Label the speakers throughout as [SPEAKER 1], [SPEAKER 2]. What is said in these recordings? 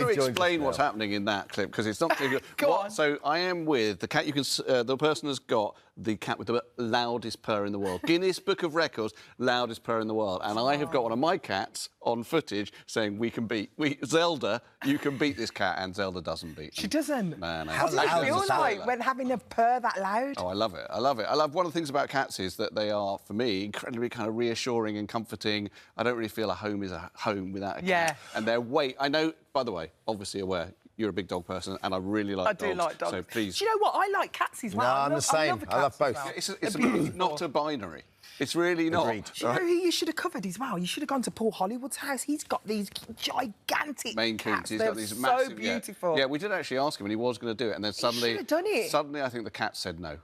[SPEAKER 1] want to explain what's happening in that clip because it's not.
[SPEAKER 2] Go on.
[SPEAKER 1] So I am with the cat. You can. The person has got the cat with the loudest purr in the world. Guinness Book of Records, loudest purr in the world. And I have got one of my cats on footage saying we can beat Zelda. You can beat this cat, and Zelda doesn't beat.
[SPEAKER 2] She doesn't.
[SPEAKER 1] Man,
[SPEAKER 2] how does it feel like when having a purr that loud?
[SPEAKER 1] Oh, I love it. I love it. I love one of the things about cats is that they are, for me, incredibly kind of reassuring and comforting. I don't really feel a home is a home without a cat.
[SPEAKER 2] Yeah.
[SPEAKER 1] And their weight. I know. By the way, obviously aware. You're a big dog person, and I really like dogs.
[SPEAKER 2] I do like dogs.
[SPEAKER 1] So please.
[SPEAKER 2] Do you know what? I like cats as well.
[SPEAKER 3] No, I'm the same. I love both.
[SPEAKER 2] Well.
[SPEAKER 1] It's not a binary. It's really not.
[SPEAKER 3] Agreed.
[SPEAKER 2] Do you know who you should have covered as well? You should have gone to Paul Hollywood's house. He's got these gigantic
[SPEAKER 1] Maine Coons.
[SPEAKER 2] cats.
[SPEAKER 1] He's
[SPEAKER 2] They're
[SPEAKER 1] got these massive.
[SPEAKER 2] so beautiful.
[SPEAKER 1] Yeah, we did actually ask him, and he was going to do it, and then suddenly,
[SPEAKER 2] should have done it.
[SPEAKER 1] Suddenly, I think the cat said no.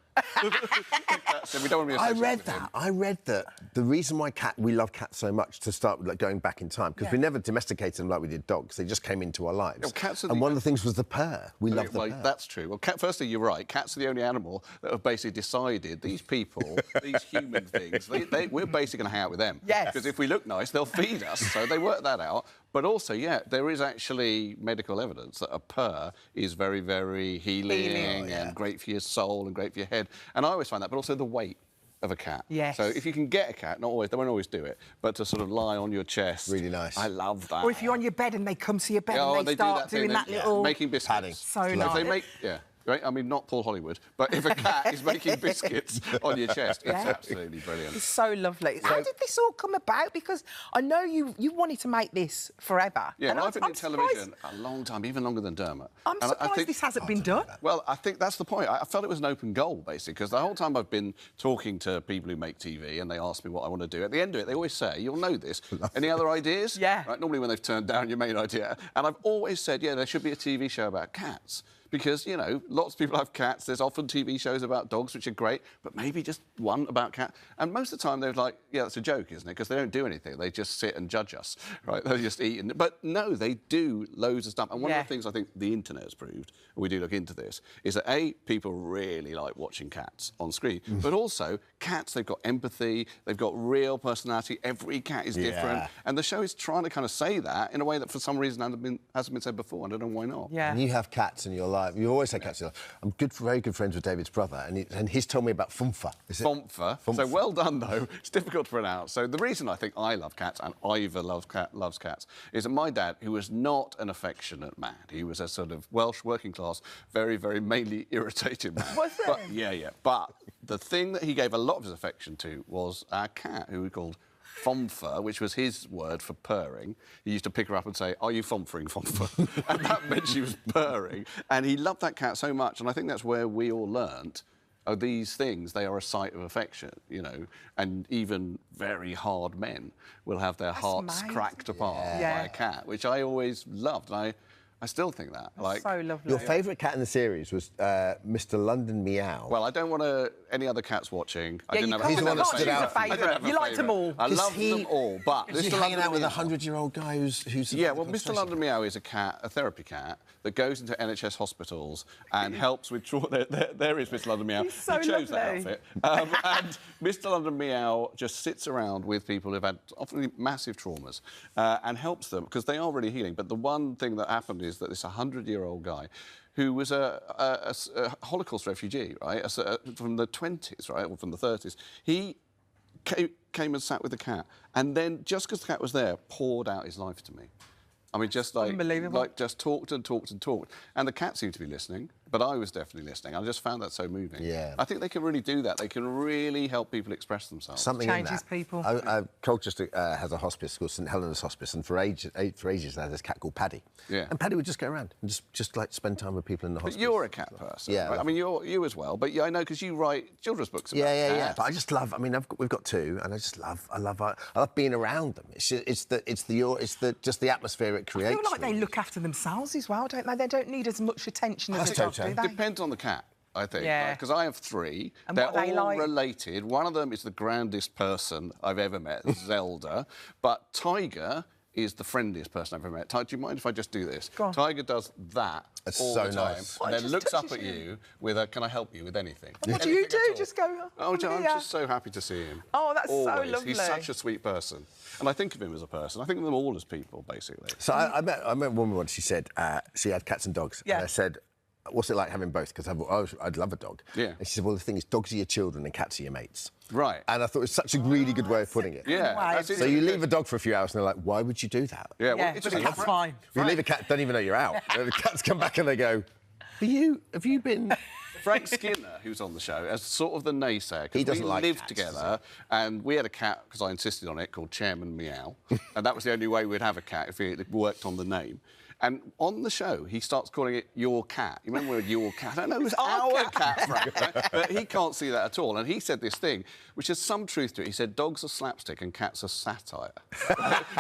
[SPEAKER 1] So we don't want to be
[SPEAKER 3] I
[SPEAKER 1] associated
[SPEAKER 3] read
[SPEAKER 1] with him.
[SPEAKER 3] that. I read that the reason why we love cats so much, to start with, like, going back in time, because we never domesticated them like we did dogs. They just came into our lives.
[SPEAKER 1] Well, cats are
[SPEAKER 3] and one of the things was the purr. We love the purr.
[SPEAKER 1] That's true. Well, firstly, you're right. Cats are the only animal that have basically decided these people, these human things, we're basically going to hang out with them.
[SPEAKER 2] Yes.
[SPEAKER 1] Because if we look nice, they'll feed us. So they work that out. But also, yeah, there is actually medical evidence that a purr is very, very healing and great for your soul and great for your head. And I always find that, but also the weight of a cat.
[SPEAKER 2] Yes.
[SPEAKER 1] So if you can get a cat, not always, they won't always do it, but to sort of lie on your chest.
[SPEAKER 3] Really nice.
[SPEAKER 1] I love that.
[SPEAKER 2] Or if you're on your bed and they come to your bed and they start doing that little...
[SPEAKER 1] Making biscuits.
[SPEAKER 3] Padding.
[SPEAKER 2] So
[SPEAKER 1] If
[SPEAKER 2] nice.
[SPEAKER 1] they make... Yeah. Right? I mean, not Paul Hollywood, but if a cat is making biscuits on your chest, it's absolutely brilliant.
[SPEAKER 2] It's so lovely. How did this all come about? Because I know you wanted to make this forever.
[SPEAKER 1] Yeah,
[SPEAKER 2] and
[SPEAKER 1] well, I've been in television
[SPEAKER 2] surprised...
[SPEAKER 1] a long time, even longer than Dermot.
[SPEAKER 2] I'm surprised this hasn't been done.
[SPEAKER 1] Well, I think that's the point. I felt it was an open goal, basically, because the whole time I've been talking to people who make TV and they ask me what I want to do, at the end of it, they always say, you'll know this, any other ideas?
[SPEAKER 2] Yeah.
[SPEAKER 1] Right, normally when they've turned down your main idea. And I've always said, yeah, there should be a TV show about cats. Because, you know, lots of people have cats. There's often TV shows about dogs, which are great, but maybe just one about cats. And most of the time, they're like, yeah, that's a joke, isn't it? Because they don't do anything. They just sit and judge us, right? They're just eating. But no, they do loads of stuff. And one of the things I think the internet has proved, and we do look into this, is that, A, people really like watching cats on screen, but also cats, they've got empathy, they've got real personality. Every cat is different. And the show is trying to kind of say that in a way that, for some reason, hasn't been said before. I don't know why not.
[SPEAKER 2] Yeah.
[SPEAKER 3] And you have cats in your life. You always had cats in your life. I'm very good friends with David's brother, and he's told me about Fumfa. Is it?
[SPEAKER 1] Fumfa. So well done, though. It's difficult to pronounce. So the reason I think I love cats and Ivor loves cats is that my dad, who was not an affectionate man, he was a sort of Welsh working class, very, very mainly irritated man.
[SPEAKER 2] Was it?
[SPEAKER 1] But, yeah. But the thing that he gave a lot of his affection to was our cat, who we called Fomfer, which was his word for purring. He used to pick her up and say, are you fomfering, Fomfer? And that meant she was purring. And he loved that cat so much, and I think that's where we all learnt, oh, these things, they are a sign of affection, you know, and even very hard men will have their hearts cracked apart by a cat, which I always loved, and I still think that.
[SPEAKER 2] That's so lovely.
[SPEAKER 3] Your favourite cat in the series was Mr. London Meow.
[SPEAKER 1] Well, I don't want any other cats watching. I didn't have
[SPEAKER 3] He's the one that stood out.
[SPEAKER 2] Favourite. You liked them all.
[SPEAKER 1] I loved them all, but
[SPEAKER 3] Is he hanging out with a 100-year-old guy who's
[SPEAKER 1] yeah, well, Mr. London Meow is a therapy cat that goes into NHS hospitals and helps with trauma. There is Mr. London Meow.
[SPEAKER 2] He's so
[SPEAKER 1] he chose
[SPEAKER 2] lovely.
[SPEAKER 1] that outfit. And Mr. London Meow just sits around with people who've had often massive traumas and helps them, because they are really healing. But the one thing that happened is that this 100-year-old guy who was a Holocaust refugee, right, from the 20s, right, or from the 30s, he came and sat with the cat, and then, just because the cat was there, poured out his life to me. I mean, just just talked and talked and talked. And the cat seemed to be listening, but I was definitely listening. I just found that so moving.
[SPEAKER 3] Yeah.
[SPEAKER 1] I think they can really do that. They can really help people express themselves.
[SPEAKER 3] Something
[SPEAKER 2] Changes
[SPEAKER 3] in that.
[SPEAKER 2] people.
[SPEAKER 3] Colchester has a hospice called St Helena's Hospice, and for ages they had this cat called Paddy.
[SPEAKER 1] Yeah.
[SPEAKER 3] And Paddy would just go around and just like spend time with people in the hospice.
[SPEAKER 1] But you're a cat person.
[SPEAKER 3] Yeah.
[SPEAKER 1] Right? I mean, you as well. But yeah, I know, because you write children's books about cats.
[SPEAKER 3] Yeah. But I just love. I mean, we've got two, and I love being around them. It's just the atmosphere it creates.
[SPEAKER 2] I feel like they look after themselves as well, don't they? They don't need as much attention as a dog, do they?
[SPEAKER 1] Depends on the cat, I think.
[SPEAKER 2] Yeah.
[SPEAKER 1] Because I have three.
[SPEAKER 2] And
[SPEAKER 1] they're
[SPEAKER 2] what are they
[SPEAKER 1] all
[SPEAKER 2] like?
[SPEAKER 1] related. One of them is the grandest person I've ever met, Zelda. But Tiger is the friendliest person I've ever met. Do you mind if I just do this?
[SPEAKER 2] Go on.
[SPEAKER 1] Tiger does that
[SPEAKER 3] That's
[SPEAKER 1] all
[SPEAKER 3] so
[SPEAKER 1] the time,
[SPEAKER 3] nice.
[SPEAKER 1] and
[SPEAKER 2] Oh,
[SPEAKER 1] then
[SPEAKER 2] just
[SPEAKER 1] looks up
[SPEAKER 2] touches
[SPEAKER 1] at
[SPEAKER 2] you.
[SPEAKER 1] you with a, can I help you with anything?
[SPEAKER 2] What do you
[SPEAKER 1] Anything
[SPEAKER 2] do?
[SPEAKER 1] at all.
[SPEAKER 2] Just go,
[SPEAKER 1] Oh,
[SPEAKER 2] "I'm
[SPEAKER 1] I'm
[SPEAKER 2] here."
[SPEAKER 1] just so happy to see him.
[SPEAKER 2] Oh, that's so
[SPEAKER 1] Always.
[SPEAKER 2] lovely.
[SPEAKER 1] He's such a sweet person. And I think of him as a person. I think of them all as people, basically.
[SPEAKER 3] So I met a woman once. She said she had cats and dogs.
[SPEAKER 2] Yeah.
[SPEAKER 3] And I said, what's it like having both? Because I'd love a dog.
[SPEAKER 1] Yeah.
[SPEAKER 3] And she said, well, the thing is, dogs are your children and cats are your mates.
[SPEAKER 1] Right.
[SPEAKER 3] And I thought it was such a really good way of putting it.
[SPEAKER 1] Yeah.
[SPEAKER 2] Wow.
[SPEAKER 1] That's
[SPEAKER 3] So you leave a dog for a few hours and they're like, why would you do that?
[SPEAKER 1] Yeah, well,
[SPEAKER 2] Yeah,
[SPEAKER 1] it's
[SPEAKER 2] but
[SPEAKER 1] just
[SPEAKER 2] the cat's
[SPEAKER 1] like-
[SPEAKER 2] fine.
[SPEAKER 3] If you leave a cat, don't even know you're out. And the cats come back and they go, have you been...
[SPEAKER 1] Frank Skinner, who's on the show, as sort of the naysayer. 'Cause
[SPEAKER 3] He doesn't
[SPEAKER 1] we
[SPEAKER 3] like
[SPEAKER 1] lived
[SPEAKER 3] cats,
[SPEAKER 1] together, and we had a cat, because I insisted on it, called Chairman Meow. And that was the only way we'd have a cat, if it worked on the name. And on the show, he starts calling it your cat. You remember your cat? I don't know, it was our cat, Frank. But he can't see that at all. And he said this thing, which has some truth to it. He said, dogs are slapstick and cats are satire.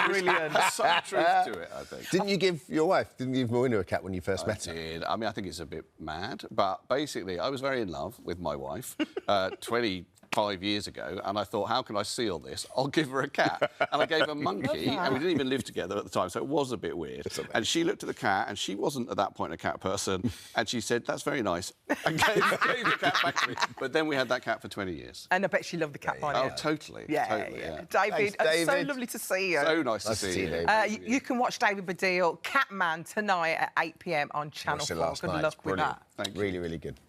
[SPEAKER 2] Brilliant.
[SPEAKER 1] Has some truth to it, I think.
[SPEAKER 3] Didn't you give Marina a cat when you first met her?
[SPEAKER 1] I did. I mean, I think it's a bit mad, but basically, I was very in love with my wife 25 years ago, and I thought, how can I seal this? I'll give her a cat. And I gave her a monkey, and we didn't even live together at the time, so it was a bit weird. And she looked at the cat, and she wasn't at that point a cat person, and she said, that's very nice, and gave the cat back to me. But then we had that cat for 20 years.
[SPEAKER 2] And I bet she loved the cat by now.
[SPEAKER 1] Oh, totally.
[SPEAKER 2] Yeah,
[SPEAKER 1] totally,
[SPEAKER 2] yeah.
[SPEAKER 1] yeah.
[SPEAKER 2] David,
[SPEAKER 3] Thanks,
[SPEAKER 2] it's so
[SPEAKER 3] David.
[SPEAKER 2] lovely to see you.
[SPEAKER 1] So nice to
[SPEAKER 3] Nice to
[SPEAKER 1] see
[SPEAKER 3] see you,
[SPEAKER 1] you.
[SPEAKER 3] David.
[SPEAKER 2] You can watch David Baddiel, Catman, tonight at 8 p.m. on Channel
[SPEAKER 3] Watched it
[SPEAKER 2] 4.
[SPEAKER 3] last
[SPEAKER 2] Good
[SPEAKER 3] night.
[SPEAKER 2] luck
[SPEAKER 3] It's
[SPEAKER 2] with
[SPEAKER 3] brilliant.
[SPEAKER 2] that.
[SPEAKER 1] Thank you.
[SPEAKER 3] Really, really good.